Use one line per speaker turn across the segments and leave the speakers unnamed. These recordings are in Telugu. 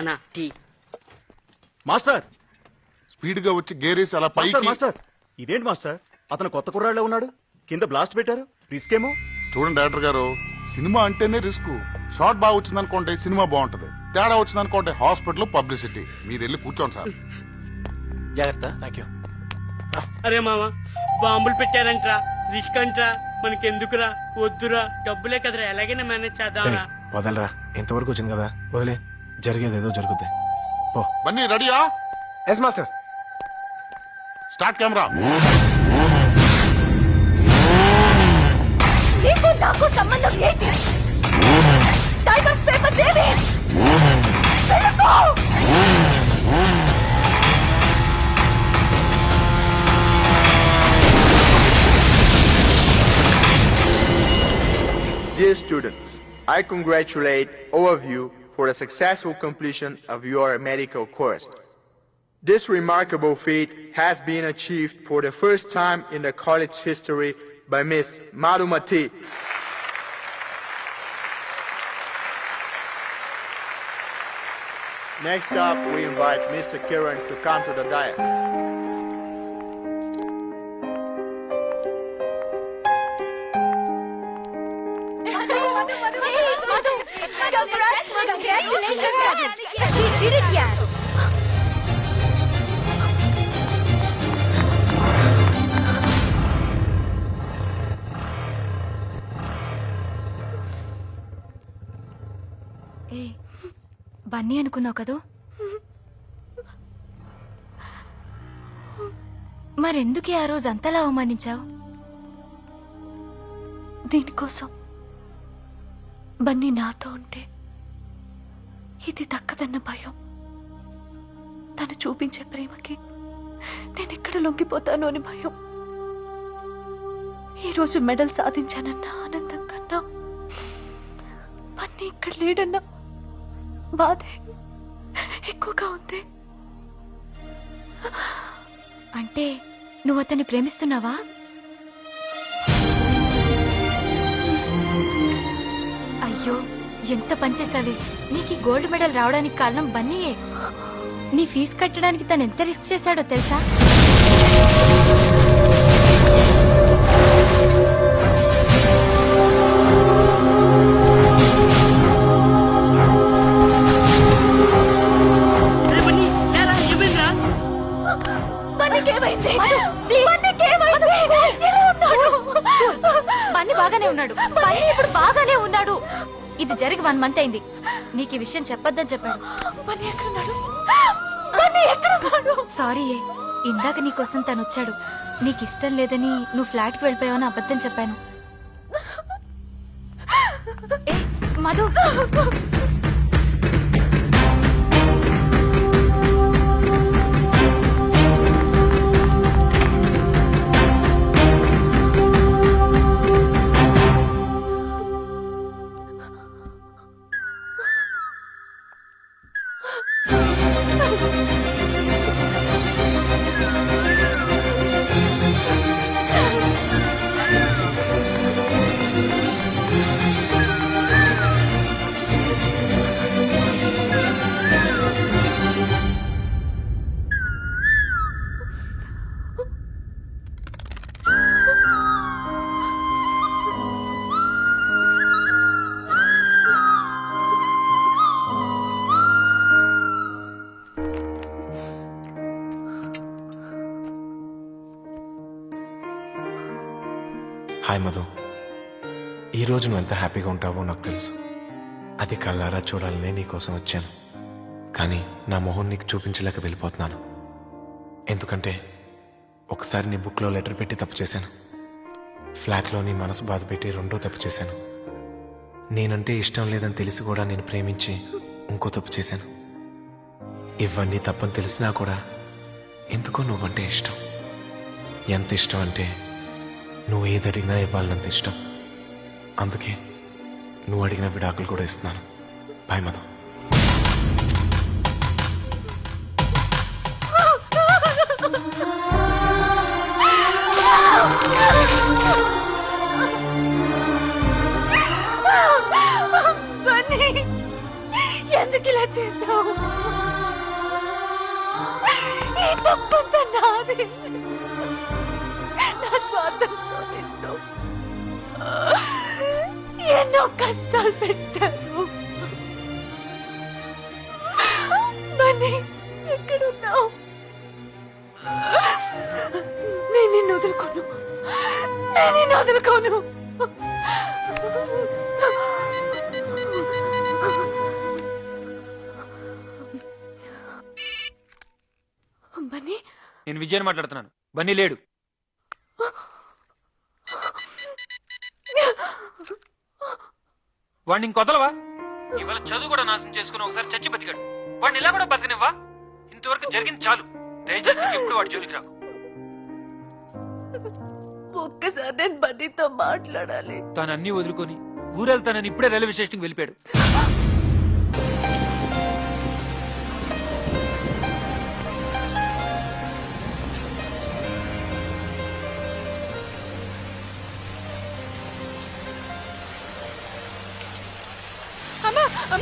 అన్నా టీ.
మాస్టర్
స్పీడ్ గా వచ్చి గేరేసి అలా పైకి.
మాస్టర్ ఇదేంటి మాస్టర్, అతను కొత్త కుర్రాళ్ళే ఉన్నాడు, కింద బ్లాస్ట్ పెట్టారు, రిస్క్ ఏమో.
చూడండి డైరెక్టర్ గారు, సినిమా అంటేనే రిస్క్. షార్ట్ బాగా వచ్చింది అనుకోండి సినిమా బాగుంటది, తేడా వచ్చింది అనుకోండి హాస్పిటల్ పబ్లిసిటీ. మీరు వెళ్ళి కూర్చోండి సార్.
జాగ్రత్త. Thank you.
అరే మామ, బాంబులు పెట్టారంట్రా, రిస్క్ అంట్రా, మనకెందుకురా, వద్దురా, డబ్బులే కదరా, ఎలాగైనా మేనేజ్ చేద్దాంరా.
వదలరా, ఇంతవరకు వచ్చింది కదా, వదిలే, జరిగేది ఏదో జరుగుద్ది. పో.
బన్నీ రెడీయా?
Yes master.
Start camera.
నీకు నాకు సంబంధం ఏంటి? టైగర్స్ పేపర్ దేవి వెళ్ళిపో.
Dear students, I congratulate all of you for the successful completion of your medical course. This remarkable feat has been achieved for the first time in the college history by Miss Madhumati. Next up, we invite Mr. Kiran to come to the dais.
Congratulations, she did it, yaar.
ఏ బన్నీ అనుకున్నావు కదూ, మరెందుకే ఆ రోజు అంతలా అవమానించావు?
దీనికోసం బన్నీ నాతో ఉంటే ఇది దక్కదన్న భయం, తను చూపించే ప్రేమకి నేనెక్కడ లొంగిపోతాను అని భయం. ఈరోజు మెడల్ సాధించానన్న ఆనందం కన్నా బన్నీ ఇక్కడ లేడన్న బాధే ఎక్కువగా ఉంది.
అంటే నువ్వు అతన్ని ప్రేమిస్తున్నావా? అయ్యో, ఎంత పనిచేసావే. నీకు ఈ గోల్డ్ మెడల్ రావడానికి కారణం బన్నీయే. నీ ఫీజు కట్టడానికి తను ఎంత రిస్క్ చేశాడో తెలుసా? బన్నీ బాగానే ఉన్నాడు, బన్నీ ఇప్పుడు బాగానే ఉన్నాడు. ఇది జరిగి 1 మంత్ అయింది. నీకు ఈ విషయం చెప్పొద్దని చెప్పాడు. సారీ, ఇందాక నీకోసం తను వచ్చాడు. నీకు ఇష్టం లేదని నువ్వు ఫ్లాట్ కి వెళ్ళిపోయావని అబద్ధం చెప్పాను. మధు,
హాయ్ మధు, ఈరోజు నువ్వు ఎంత హ్యాపీగా ఉంటావో నాకు తెలుసు. అది కళ్ళారా చూడాలనే నీకోసం వచ్చాను. కానీ నా మొహం నీకు చూపించలేక వెళ్ళిపోతున్నాను. ఎందుకంటే ఒకసారి నీ బుక్లో లెటర్ పెట్టి తప్పు చేశాను. ఫ్లాట్లో నీ మనసు బాధ పెట్టి రెండో తప్పు చేశాను. నేనంటే ఇష్టం లేదని తెలిసి కూడా నేను ప్రేమించి ఇంకో తప్పు చేశాను. ఇవన్నీ తప్పని తెలిసినా కూడా ఎందుకో నువ్వంటే ఇష్టం. ఎంత ఇష్టం అంటే నువ్వు ఏది అడిగినా ఇవ్వాలన్నంత ఇష్టం. అందుకే నువ్వు అడిగిన విడాకులు కూడా ఇస్తున్నాను. బాయ్ మధు.
ఎందుకు ఇలా చేశావు? ఈ తప్పంతా నాది. నా స్వార్థంతో నిన్ను ఎన్నో కష్టాలు పెట్టాను. బన్నీ, ఎక్కడున్నావు? నేను నిన్ను వదులుకోను. నేను నిన్ను వదులుకోను. బన్నీ,
నేను విజయన్ మాట్లాడుతున్నాను. బన్నీ లేడు. వాడిని ఇంకొదలవా? ఇవాళ చదువు కూడా నాశనం చేసుకుని ఒకసారి చచ్చి బతికాడు. వాడిని ఇలా కూడా బతికనివ్వా? ఇంతవరకు జరిగింది చాలు. దయచేసి ఎప్పుడు వాడి జోలికి రాకు.
ఒక్కసారి నేను బన్నీతో మాట్లాడాలి.
తాను అన్ని వదులుకొని ఊరెళ్తానని ఇప్పుడే రైల్వే స్టేషన్కి వెళ్ళిపోయాడు.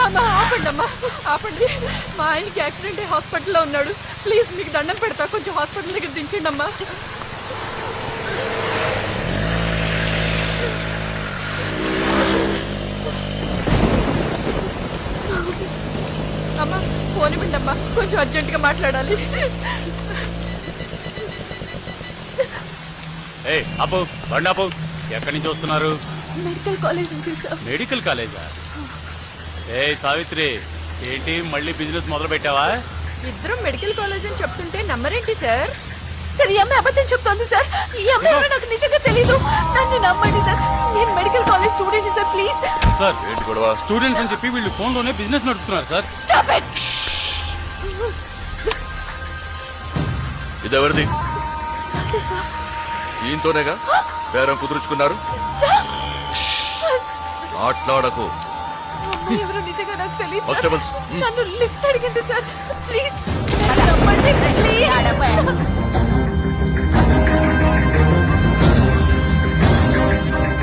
అమ్మా, ఆపండి అమ్మా, ఆపండి. మా ఆయనకి యాక్సిడెంట్ అయ్యి హాస్పిటల్లో ఉన్నాడు. ప్లీజ్ మీకు దండం పెడతా, కొంచెం హాస్పిటల్ దగ్గర దించండి అమ్మా. అమ్మా, ఫోన్ ఇవ్వండి అమ్మా, కొంచెం అర్జెంటుగా మాట్లాడాలి.
అప్పు బండి అప్పు. ఎక్కడి నుంచి వస్తున్నారు?
మెడికల్ కాలేజ్ నుంచి సార్.
మెడికల్ కాలేజా? సావిత్రి, ఏంటి మళ్ళీ బిజినెస్ మొదలు పెట్టావా?
ఇద్దరం మెడికల్ కాలేజ్ అని చెప్తుంటే నమ్మరేంటి సార్? సార్, ఈ అమ్మాయి అబద్ధం చెప్తోంది సార్. ఈ అమ్మాయి నాకు నిజంగా తెలీదు. నన్ను నమ్మండి సార్. నేను medical college student sir, please.
Sir, ఏంటి గొడవ? స్టూడెంట్స్ అని చెప్పి వీళ్ళు ఫోన్ లోనే బిజినెస్ నడుపుతున్నారు సార్.
Stop it.
ఇదెవరిది?
Okay sir.
ఈయనతోనేగా బేరం కుదుర్చుకున్నారు? మాట్లాడకు.
ఎవరు నిజంగా నాకు తెలియదు.
కానిస్టేబుల్స్,
నన్ను లిఫ్ట్ అడిగింది సార్, ప్లీజ్. నమ్మండి ప్లీజ్.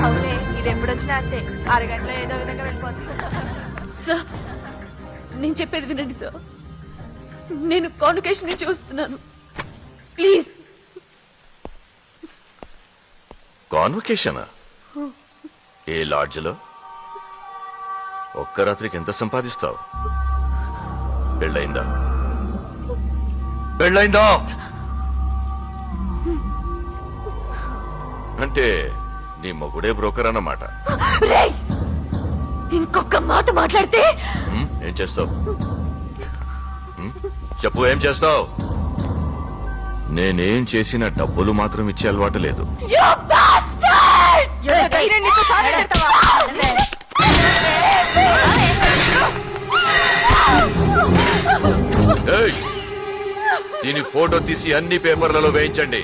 అవునే, ఇది ఎప్పుడొచ్చినా అంతే. అరగంటలో ఏదో విధంగా వెళ్ళిపోతుంది. సార్, నేను చెప్పేది వినండి సార్. నేను కాన్వకేషన్ ని చూస్తున్నాను, ప్లీజ్.
కాన్వకేషనా? ఏ లాడ్జ్లో? ఒక్క రాత్రికి ఎంత సంపాదిస్తావు? పెళ్ళయిందా? పెళ్ళయిందా? అంటే నీ మొగుడే బ్రోకర్ అన్నమాట.
రేయ్, ఇంకొక మాట మాట్లాడితే
ఏం చేస్తావు? చెప్పు, ఏం చేస్తావు? నేనేం చేసిన డబ్బులు మాత్రం ఇచ్చే అలవాటు లేదు.
You bastard!
ఏయ్, దీని ఫోటో తీసి అన్ని పేపర్లలో వేయించండి.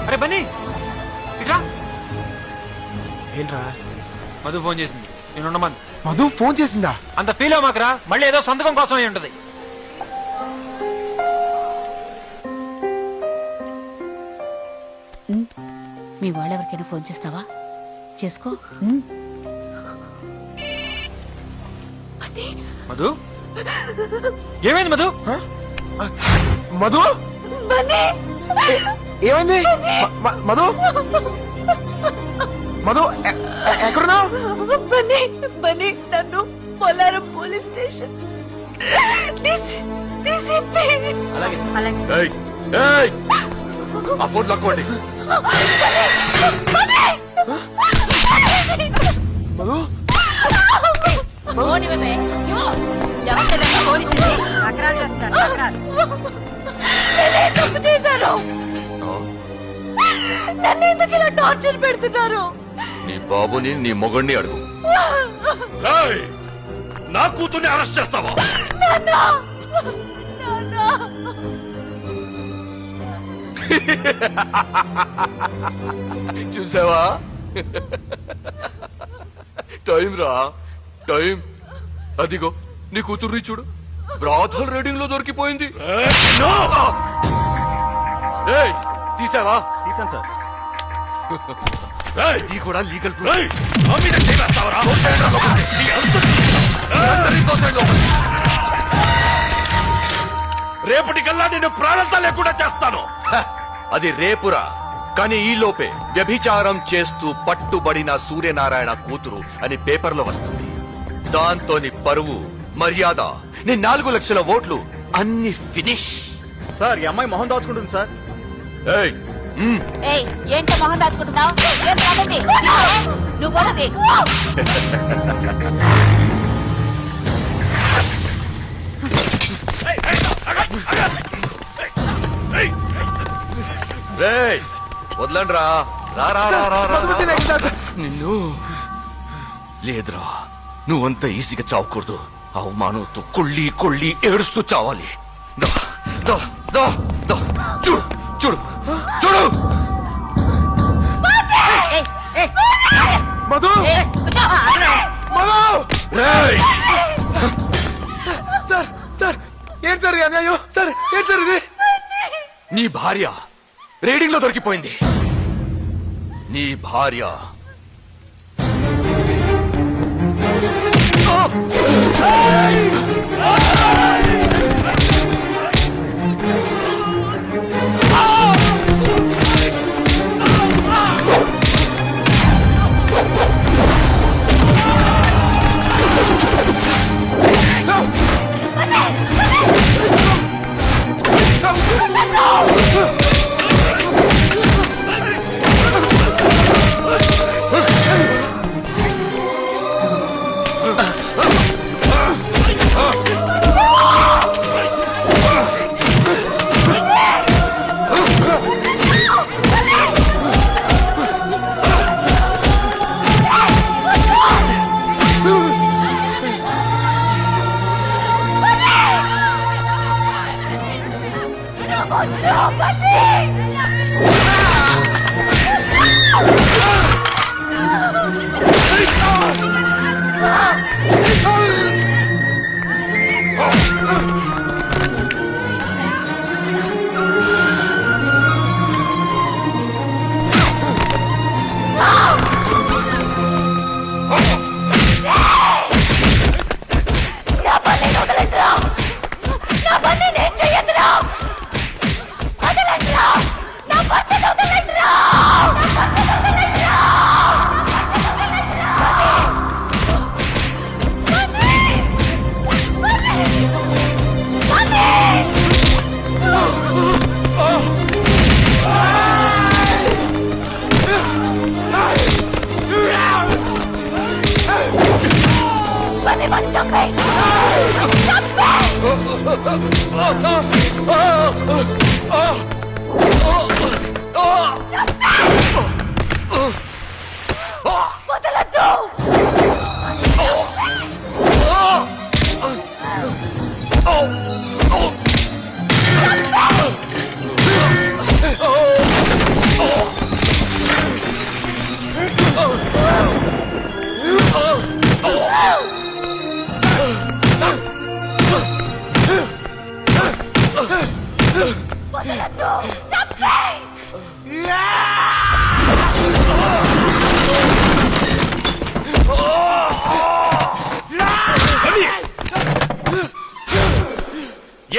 అరే బన్నీ, ఇట్రా.
ఏంట్రా?
మధు ఫోన్ చేసింది, నేను ఉండమని.
మధు ఫోన్ చేసిందా?
అంత ఫీల్ అవ్వమాకరా, మళ్ళీ ఏదో సంతకం కోసం అయి ఉంటది.
మీ వాళ్ళెవరికైనా ఫోన్ చేస్తావా? చేసుకో.
మధు, ఏమైంది మధు?
మధు, ఏమైంది? మధు, మధు, ఎక్కడున్నావు?
బన్నీ, నన్ను పోలారం పోలీస్ స్టేషన్
ఏయ్, ఏయ్, ఆ ఫోన్ లాక్కోండి.
మధు,
తప్పు చేశారు. నన్ను ఎందుకు ఇలా టార్చర్ పెడుతున్నారు?
నీ బాబుని, నీ మొగుడిని అడుగు. నా కూతుర్ని అరెస్ట్ చేస్తావా? చూసావా? టైం రా, టైం. అదిగో నీ కూతుర్ని చూడు, బ్రాథల్ రీడింగ్ లో దొరికిపోయింది. తీసావా?
తీసాను సార్.
ఇది కూడా లీగల్ ప్రూఫ్. నా మీద చేస్తావరా? రేపటికల్లా నేను ప్రాణంతా లేకుండా చేస్తాను. అది రేపురా, కానీ ఈ లోపే వ్యభిచారం చేస్తూ పట్టుబడిన సూర్యనారాయణ కూతురు అని పేపర్లో వస్తుంది. దాంతో నీ పరువు, మర్యాద, నీ 4 లక్షల ఓట్లు అన్ని ఫినిష్.
సార్ ఈ అమ్మాయి మొహం దాచుకుంటుంది సార్.
ఏయ్,
ఏంటో మొహం దాచుకుంటున్నావు? నువ్వు పోనది.
రేయ్, వదలండ్రా. రా, రా, రా, రా, రా, రా. నిన్ను లేదురా, నువ్వంత ఈజీగా చావకూడదు. అవమానంతో కొళ్ళి కొళ్ళి ఏడుస్తూ చావాలి. దా, దా, దా, దా. చూడు చూడు చూడు.
మధు, మధు.
రేయ్,
సార్ సార్ ఏం సార్ ఈ అన్యాయం? సార్ ఏం సార్ ఇది?
నీ భార్య రీడింగ్ లో దొరికిపోయింది. నీ భార్య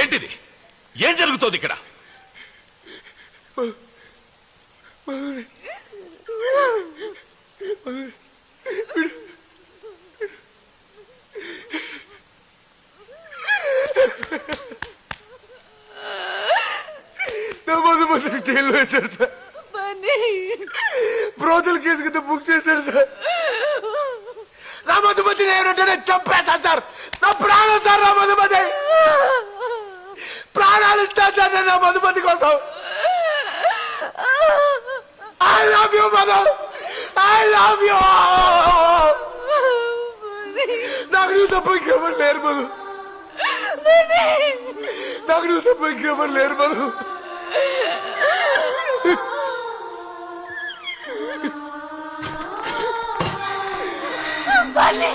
ఏంటిది? ఏం జరుగుతోంది ఇక్కడ?
నా మధుమతిని జైల్లో వేశారు సార్. బ్రోతల్ కేసు కింద బుక్ చేశారు సార్. నా మధుమతిని ఏమంటే చంపేస్తాను సార్. నా ప్రాణం సార్. నా మధుమతి ప్రాణాలు ఇస్తాను సార్ నేను నా మధుమతి కోసం. I love you Madhu. I love you. నాకు నువ్వు తప్ప ఇంకెవరు లేరు మధు. నాకు నువ్వు తప్ప ఇంకెవరు లేరు మధు.
Bunny!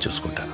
చూసుకుంటాను.